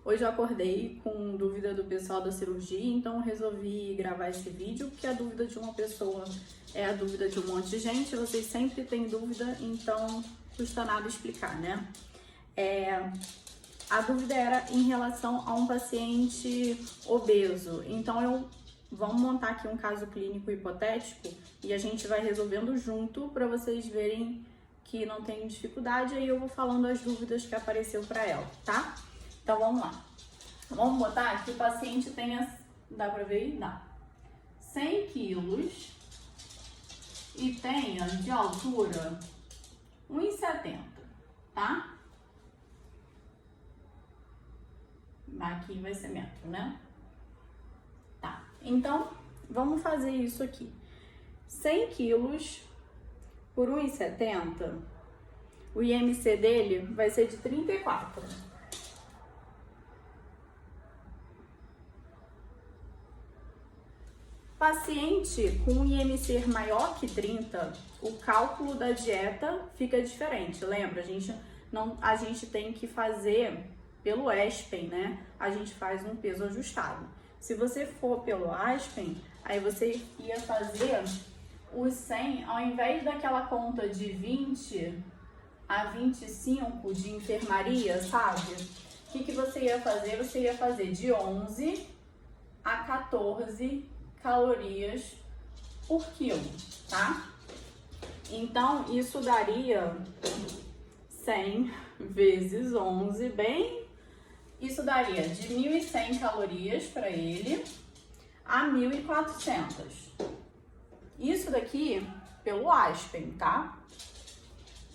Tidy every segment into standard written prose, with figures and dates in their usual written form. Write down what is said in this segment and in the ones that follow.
Hoje eu acordei com dúvida do pessoal da cirurgia, então resolvi gravar esse vídeo, porque a dúvida de uma pessoa é a dúvida de um monte de gente, vocês sempre têm dúvida, então custa nada explicar, né? A dúvida era em relação a um paciente obeso, então vamos montar aqui um caso clínico hipotético e a gente vai resolvendo junto para vocês verem que não tem dificuldade, aí eu vou falando as dúvidas que apareceu para ela, tá? Então vamos lá. Vamos botar que o paciente tenha, dá pra ver aí? Dá. 100 quilos e tenha de altura 1,70, tá? Aqui vai ser metro, né? Tá. Então, vamos fazer isso aqui. 100 quilos por 1,70, o IMC dele vai ser de 34. Paciente com IMC maior que 30, o cálculo da dieta fica diferente. Lembra, a gente tem que fazer pelo Espen, né? A gente faz um peso ajustado. Se você for pelo Espen, aí você ia fazer os 100, ao invés daquela conta de 20 a 25 de enfermaria, sabe? O que você ia fazer? Você ia fazer de 11 a 14 calorias por quilo, tá? Então, isso daria 100 vezes 11, isso daria de 1.100 calorias para ele a 1.400. Isso daqui pelo Espen, tá?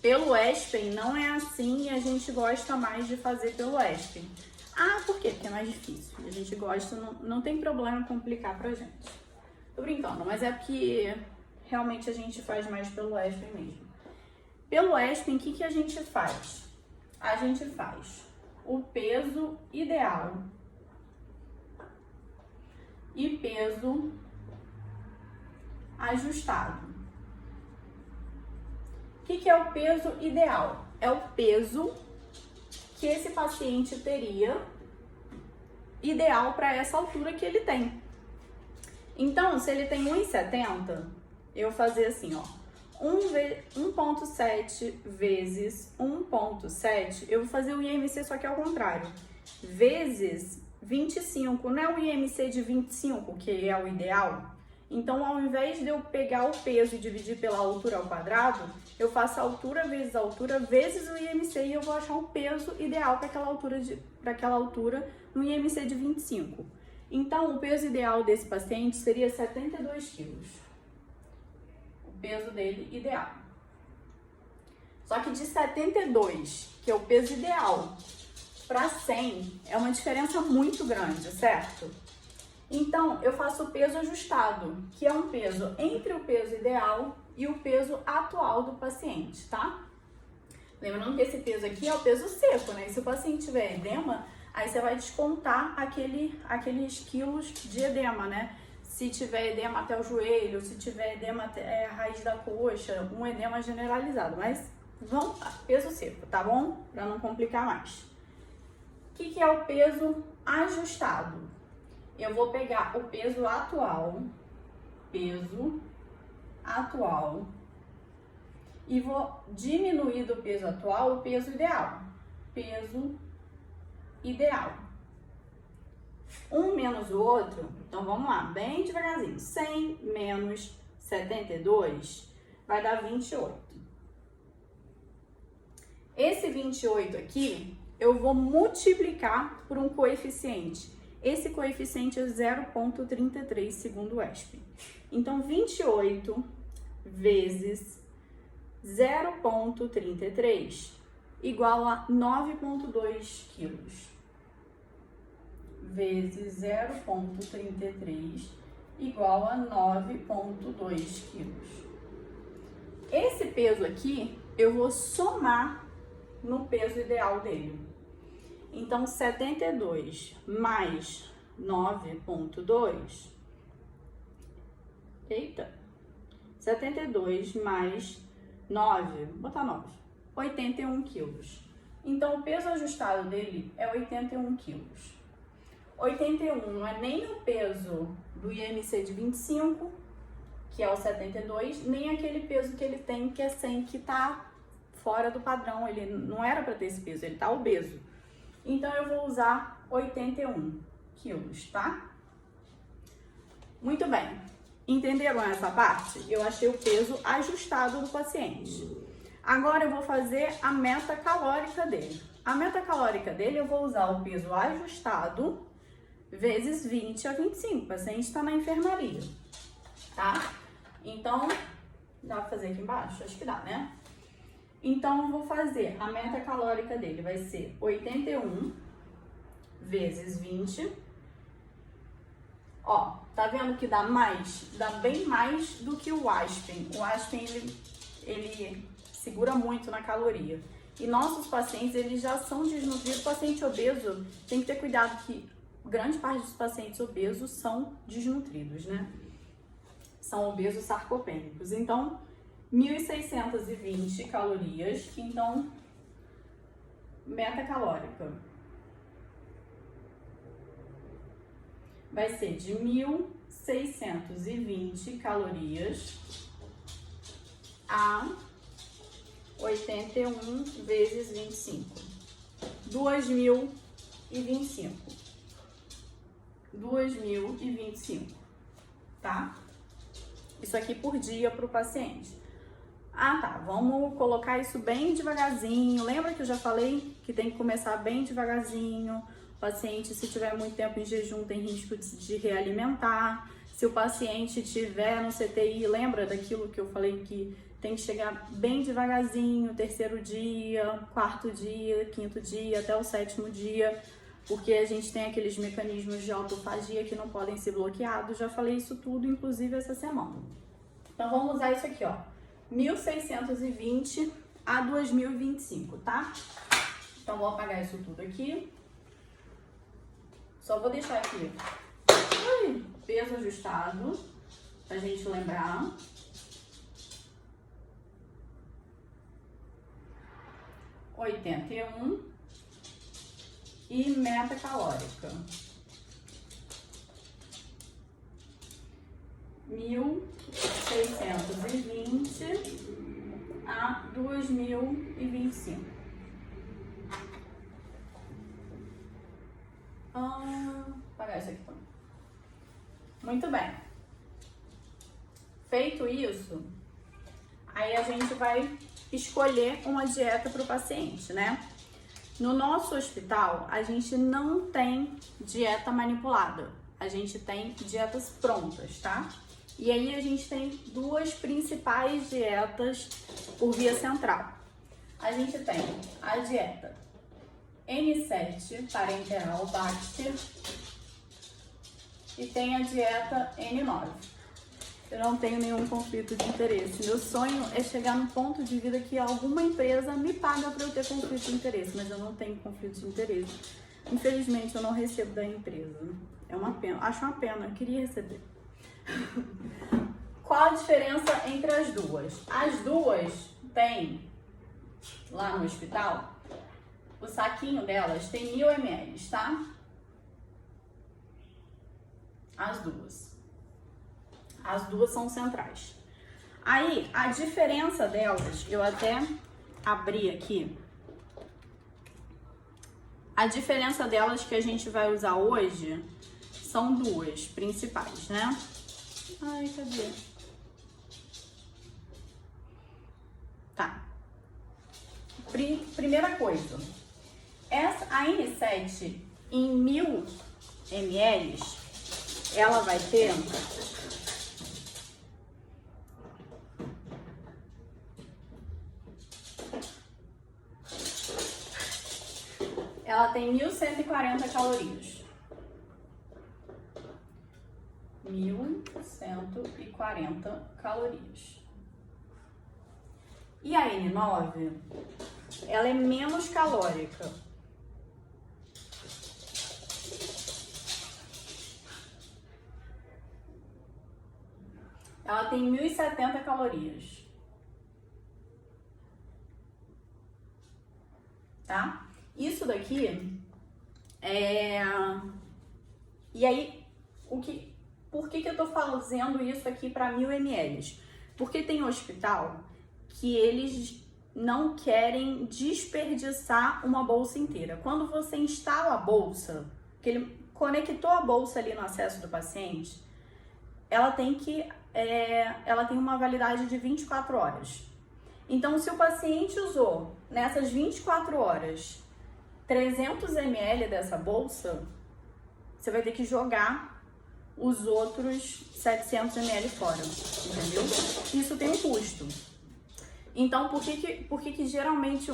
Pelo Espen não é assim e a gente gosta mais de fazer pelo Espen. Ah, por quê? Porque é mais difícil. A gente gosta, não tem problema complicar pra gente. Tô brincando, mas é porque realmente a gente faz mais pelo Espen mesmo. Pelo Espen, o que a gente faz? A gente faz o peso ideal e peso ajustado. O que é o peso ideal? É o peso que esse paciente teria ideal para essa altura que ele tem. Então, se ele tem 1,70, eu vou fazer assim, ó, 1,7 vezes 1,7, eu vou fazer o IMC só que ao contrário, vezes 25, não é o IMC de 25, que é o ideal? Então, ao invés de eu pegar o peso e dividir pela altura ao quadrado, eu faço a altura vezes o IMC e eu vou achar um peso ideal para aquela altura no IMC de 25. Então, o peso ideal desse paciente seria 72 quilos. O peso dele ideal. Só que de 72, que é o peso ideal, para 100 é uma diferença muito grande, certo? Então, eu faço o peso ajustado, que é um peso entre o peso ideal e o peso atual do paciente, tá? Lembrando que esse peso aqui é o peso seco, né? E se o paciente tiver edema, aí você vai descontar aqueles quilos de edema, né? Se tiver edema até o joelho, se tiver edema até a raiz da coxa, um edema generalizado. Mas vamos lá, peso seco, tá bom? Para não complicar mais. O que é o peso ajustado? Eu vou pegar o peso atual, e vou diminuir do peso atual o peso ideal. Um menos o outro, então vamos lá, bem devagarzinho. 100 menos 72 vai dar 28. Esse 28 aqui, eu vou multiplicar por um coeficiente. Esse coeficiente é 0,33 segundo o Espen. Então, 28 vezes 0,33 igual a 9,2 quilos. Vezes 0,33 igual a 9,2 quilos. Esse peso aqui, eu vou somar no peso ideal dele. Então, 72 mais 9,2, 72 mais 9, vou botar 9, 81 quilos. Então, o peso ajustado dele é 81 quilos. 81 não é nem o peso do IMC de 25, que é o 72, nem aquele peso que ele tem, que é 100, que tá fora do padrão. Ele não era para ter esse peso, ele tá obeso. Então, eu vou usar 81 quilos, tá? Muito bem. Entenderam essa parte? Eu achei o peso ajustado do paciente. Agora eu vou fazer a meta calórica dele. A meta calórica dele eu vou usar o peso ajustado vezes 20 a 25. O paciente está na enfermaria, tá? Então, dá pra fazer aqui embaixo? Acho que dá, né? Então, eu vou fazer a meta calórica dele, vai ser 81 vezes 20. Ó, tá vendo que dá mais? Dá bem mais do que o Aspen. O Aspen, ele segura muito na caloria. E nossos pacientes, eles já são desnutridos. O paciente obeso tem que ter cuidado que grande parte dos pacientes obesos são desnutridos, né? São obesos sarcopênicos. Então, 1.620 calorias. Então, meta calórica vai ser de 1.620 calorias a 81 vezes 25. 2.025. 2.025, tá? Isso aqui por dia para o paciente. Ah, tá. Vamos colocar isso bem devagarzinho. Lembra que eu já falei que tem que começar bem devagarzinho? O paciente, se tiver muito tempo em jejum, tem risco de realimentar. Se o paciente tiver no CTI, lembra daquilo que eu falei que tem que chegar bem devagarzinho, terceiro dia, quarto dia, quinto dia, até o sétimo dia, porque a gente tem aqueles mecanismos de autofagia que não podem ser bloqueados. Já falei isso tudo, inclusive, essa semana. Então, vamos usar isso aqui, ó. 1.620 a 2.025, tá? Então, vou apagar isso tudo aqui. Só vou deixar aqui peso ajustado, pra gente lembrar. E meta calórica. 1.620 a 2.025. Apagar isso aqui também. Muito bem. Feito isso, aí a gente vai escolher uma dieta para o paciente, né? No nosso hospital, a gente não tem dieta manipulada. A gente tem dietas prontas, tá? E aí a gente tem duas principais dietas por via central. A gente tem a dieta N7 parenteral Baxter e tem a dieta N9. Eu não tenho nenhum conflito de interesse. Meu sonho é chegar num ponto de vida que alguma empresa me paga para eu ter conflito de interesse, mas eu não tenho conflito de interesse. Infelizmente, eu não recebo da empresa. É uma pena. Acho uma pena. Eu queria receber. Qual a diferença entre as duas? As duas têm, lá no hospital, o saquinho delas tem 1.000 ml, tá? As duas. As duas são centrais. Aí, a diferença delas, eu até abri aqui. A diferença delas que a gente vai usar hoje são duas principais, né? Ai, cadê? Tá. Primeira coisa. A N7 em 1.000 ml, ela vai ter... Ela tem 1.140 calorias. 1.140 calorias. E a N9, ela é menos calórica. Ela tem 1.070 calorias. tá? Isso daqui é... E aí, por que eu tô fazendo isso aqui para 1000 ml? Porque tem hospital que eles não querem desperdiçar uma bolsa inteira. Quando você instala a bolsa, que ele conectou a bolsa ali no acesso do paciente, ela tem uma validade de 24 horas. Então, se o paciente usou nessas 24 horas 300 ml dessa bolsa, você vai ter que jogar os outros 700 ml fora, entendeu? Isso tem um custo. Então, por que geralmente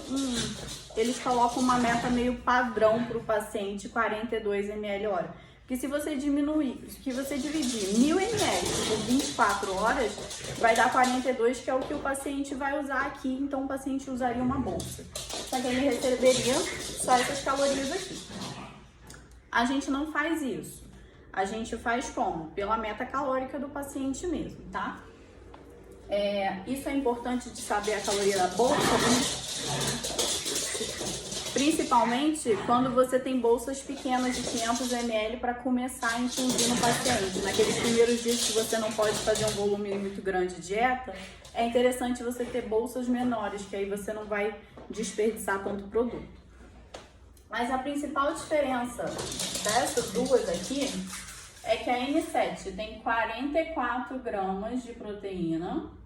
eles colocam uma meta meio padrão para o paciente, 42 ml hora? Porque se você dividir 1000 ml por 24 horas, vai dar 42, que é o que o paciente vai usar aqui. Então, o paciente usaria uma bolsa. Só que ele receberia só essas calorias aqui. A gente não faz isso. A gente faz como? Pela meta calórica do paciente mesmo, tá? Isso é importante de saber a caloria da bolsa, principalmente quando você tem bolsas pequenas de 500 ml para começar a infundir no paciente. Naqueles primeiros dias que você não pode fazer um volume muito grande de dieta, é interessante você ter bolsas menores, que aí você não vai desperdiçar tanto produto. Mas a principal diferença dessas duas aqui é que a N7 tem 44 gramas de proteína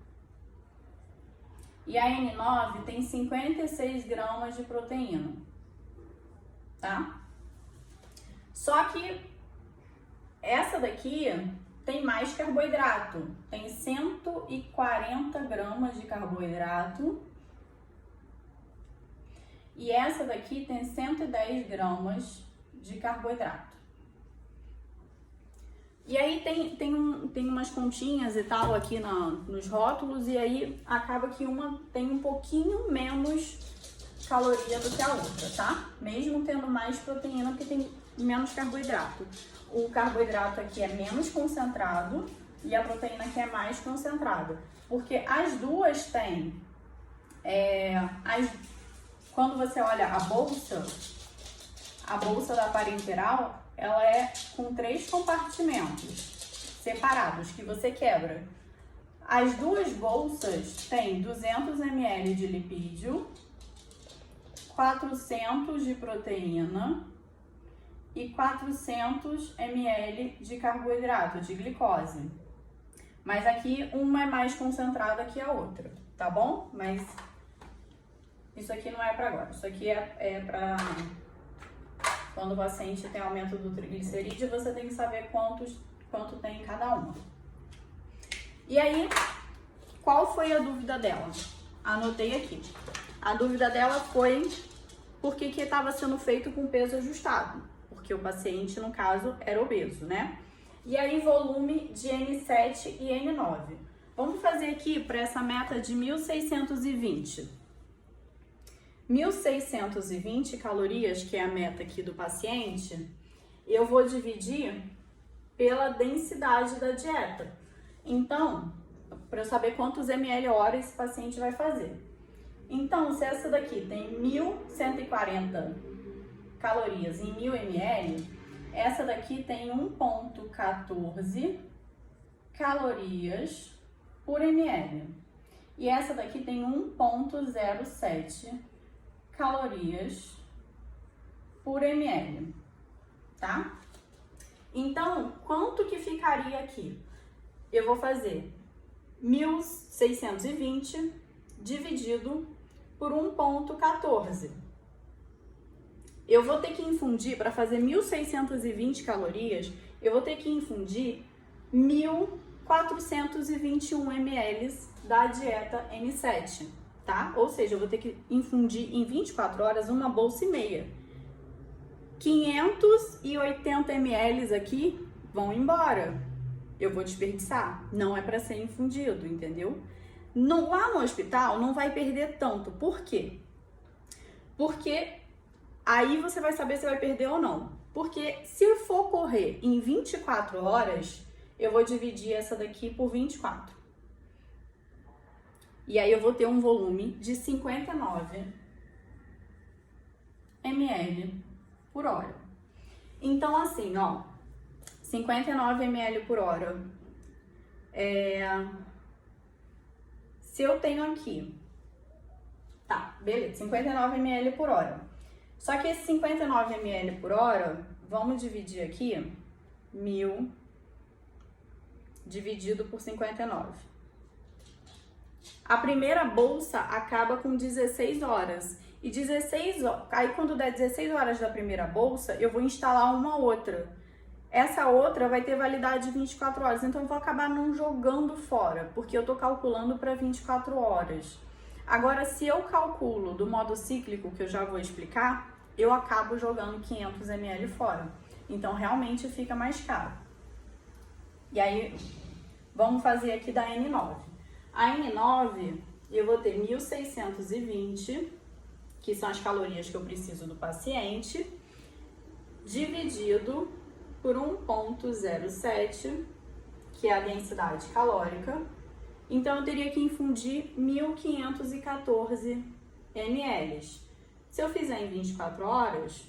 e a N9 tem 56 gramas de proteína, tá? Só que essa daqui tem mais carboidrato, tem 140 gramas de carboidrato e essa daqui tem 110 gramas de carboidrato. E aí tem umas continhas e tal aqui nos rótulos, e aí acaba que uma tem um pouquinho menos caloria do que a outra, tá? Mesmo tendo mais proteína, porque tem menos carboidrato. O carboidrato aqui é menos concentrado e a proteína aqui é mais concentrada. Porque as duas têm... Quando você olha a bolsa da parenteral, ela é com 3 compartimentos separados que você quebra. As duas bolsas têm 200 ml de lipídio, 400 de proteína e 400 ml de carboidrato, de glicose. Mas aqui uma é mais concentrada que a outra, tá bom? Mas isso aqui não é para agora, isso aqui é para... Quando o paciente tem aumento do triglicerídeo, você tem que saber quanto tem em cada uma. E aí, qual foi a dúvida dela? Anotei aqui. A dúvida dela foi por que estava sendo feito com peso ajustado. Porque o paciente, no caso, era obeso, né? E aí, volume de N7 e N9. Vamos fazer aqui para essa meta de 1620. 1620 calorias, que é a meta aqui do paciente, eu vou dividir pela densidade da dieta. Então, para eu saber quantos ml hora esse paciente vai fazer. Então, se essa daqui tem 1140 calorias em 1000 ml, essa daqui tem 1,14 calorias por ml. E essa daqui tem 1,07 calorias por ml, tá? Então, quanto que ficaria aqui? Eu vou fazer 1620 dividido por 1,14. Eu vou ter que infundir, para fazer 1620 calorias, eu vou ter que infundir 1421 ml da dieta N7. Tá? Ou seja, eu vou ter que infundir em 24 horas uma bolsa e meia. 580 ml aqui vão embora. Eu vou desperdiçar. Não é para ser infundido, entendeu? Lá no hospital não vai perder tanto. Por quê? Porque aí você vai saber se vai perder ou não. Porque se for correr em 24 horas, eu vou dividir essa daqui por 24. E aí eu vou ter um volume de 59 ml por hora. Então, assim, ó, 59 ml por hora. Se eu tenho aqui, tá, beleza, 59 ml por hora. Só que esse 59 ml por hora, vamos dividir aqui, 1000 dividido por 59. A primeira bolsa acaba com 16 horas. E 16 horas, aí quando der 16 horas da primeira bolsa, eu vou instalar uma outra. Essa outra vai ter validade de 24 horas, então eu vou acabar não jogando fora, porque eu tô calculando para 24 horas. Agora, se eu calculo do modo cíclico, que eu já vou explicar, eu acabo jogando 500 ml fora. Então, realmente fica mais caro. E aí, vamos fazer aqui da N9. A N9, eu vou ter 1620, que são as calorias que eu preciso do paciente, dividido por 1,07, que é a densidade calórica. Então, eu teria que infundir 1.514 ml. Se eu fizer em 24 horas,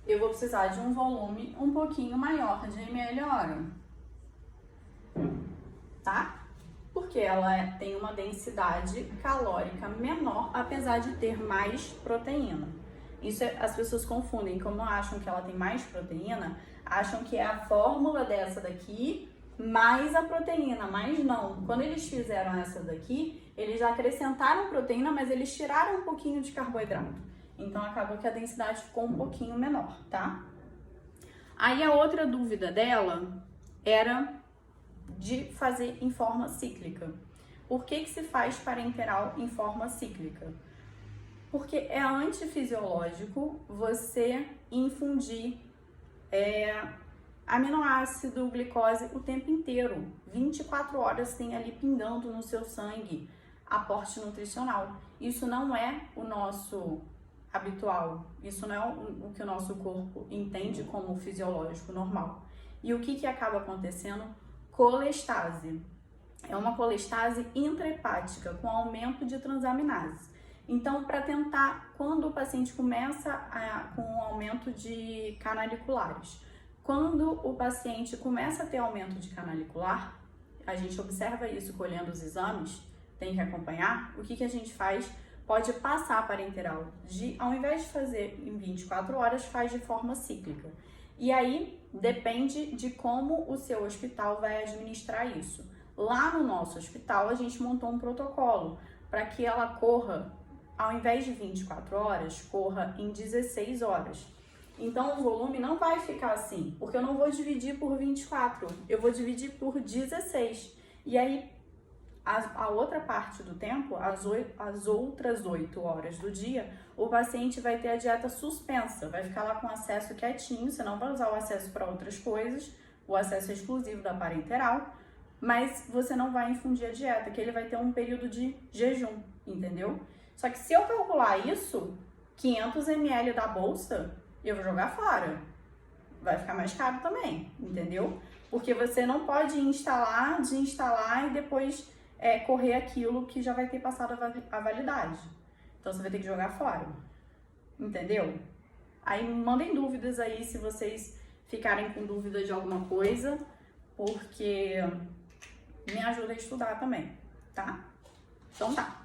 eu vou precisar de um volume um pouquinho maior de ml hora, tá? Porque ela tem uma densidade calórica menor, apesar de ter mais proteína. Isso as pessoas confundem, como acham que ela tem mais proteína, acham que é a fórmula dessa daqui mais a proteína, mas não. Quando eles fizeram essa daqui, eles acrescentaram proteína, mas eles tiraram um pouquinho de carboidrato. Então, acabou que a densidade ficou um pouquinho menor, tá? Aí, a outra dúvida dela era de fazer em forma cíclica. Por que se faz parenteral em forma cíclica? Porque é antifisiológico você infundir aminoácido, glicose o tempo inteiro. 24 horas tem ali pingando no seu sangue aporte nutricional. Isso não é o nosso habitual, isso não é o que o nosso corpo entende como fisiológico normal. E o que acaba acontecendo? Colestase. É uma colestase intrahepática com aumento de transaminases. Então, para tentar, quando o paciente começa com um aumento de canaliculares, quando o paciente começa a ter aumento de canalicular, a gente observa isso colhendo os exames, tem que acompanhar, o que a gente faz? Pode passar a parenteral, ao invés de fazer em 24 horas, faz de forma cíclica. E aí, depende de como o seu hospital vai administrar isso. Lá no nosso hospital, a gente montou um protocolo para que ela corra, ao invés de 24 horas, corra em 16 horas. Então, o volume não vai ficar assim, porque eu não vou dividir por 24, eu vou dividir por 16. E aí, a outra parte do tempo, as outras 8 horas do dia, o paciente vai ter a dieta suspensa, vai ficar lá com acesso quietinho, você não vai usar o acesso para outras coisas, o acesso é exclusivo da parenteral, mas você não vai infundir a dieta, que ele vai ter um período de jejum, entendeu? Só que se eu calcular isso, 500 ml da bolsa, eu vou jogar fora. Vai ficar mais caro também, entendeu? Porque você não pode desinstalar e depois correr aquilo que já vai ter passado a validade. Então, você vai ter que jogar fora, entendeu? Aí, mandem dúvidas aí se vocês ficarem com dúvida de alguma coisa, porque me ajuda a estudar também, tá? Então, tá.